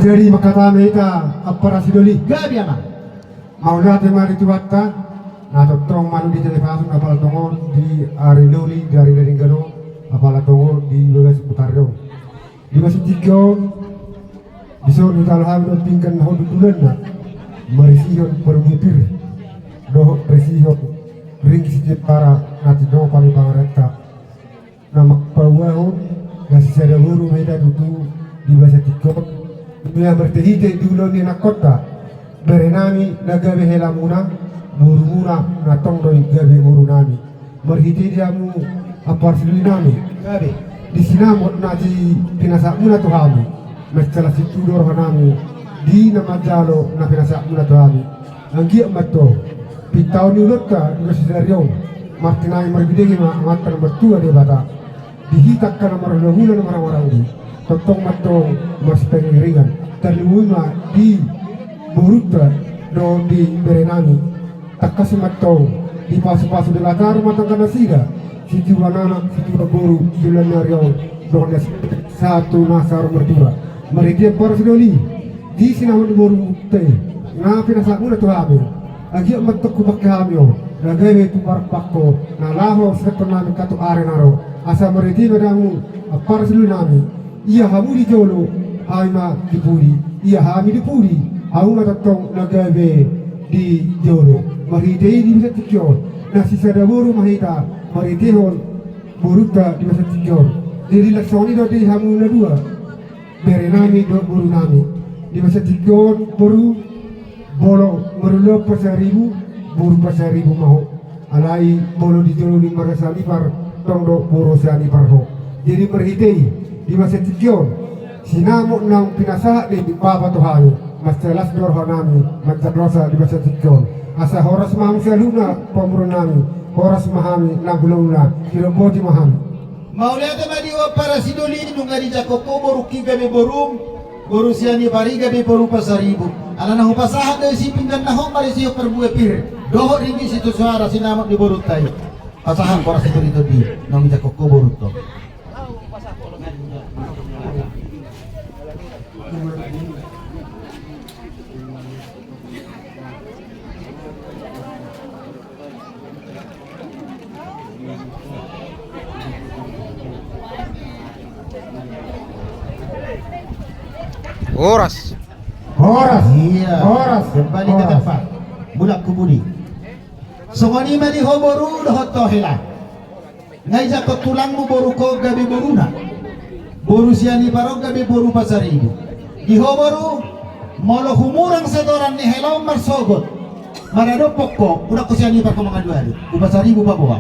Jadi makatame ita appara sidoli Gabi ama. mauna te mari tuwatta na totong manu di telepasun apal tongo di arinoli dari Ringgano apal tongo di Begas Putaryo di masih tiga bisa nutalham do tingkan ho dudulan na marisihon permipir do presihon ring sijit para nati do paling pangareta nama pawaho nasi sada huru meda dutu di bahasa tiga dunia bertehite dulu ni nak kota berenami nagabe helamuna murumuna natong doi gabe murunami merhite diamu apar silinami Gabi. di sinamot nati pinasak muna tuhami mescala situdor hanami di nama jalo na pinasak muna tuhami anggi matto pitau ni ulotta di sesario martinai marbidegi ma matan bertua de bata dihitak kana marahula na orang-orang di totong matong mas pengiringan terluma di buruta do di berenami takas matong di pasu-pasu de latar matang kana sida situ wanana situ guru bulan nariau do satu nasar mertua mereka parsidoli di sinahun boru teh na pinasak muna tu ami agi matok kubak hamio nagawe tu parpakko na laho sekonami katu arenaro asa mereka badamu parsidoli nami iya hamu di jolo haima dipuri iya hami dipuri hamu matatong nagawe di jolo mereka di bisa tikyo na sisa boru mahita maritihon buruta di masa tiga jadi laksoni do di hamu na dua berenami do buru nami di masa tiga buru bolo merulo pasaribu buru pasaribu maho alai bolo di jolo di marasali par tongdo buru sani parho jadi merhitei di masa tiga sinamo nang pinasa di baba tuhani mas telas dor hanami macadrosa di masa tiga asa horas maham seluna pemuru nami horas mahami nagulungna kiloboti mahami Maulata madiwa para sidoli nungari jakoko boru kigabe borum boru siani pari gabe boru pasaribu ala nahu pasahat dari si pinggan nahu mari si perbuah pir doho ringi situ suara sinamak di boru tayo pasahan para sidoli itu di nungi jakoko boru to Horas. iya horas kembali ke tempat bulak kubudi songoni mali ho boru doho tohela ngai jakok tulangmu boru ko gabe boruna boru siani parok gabe boru pasaribu di ho boru molo humurang setoran ni helom marsogot marado pokok udah kusiani par ko mga duari upasaribu pa buwa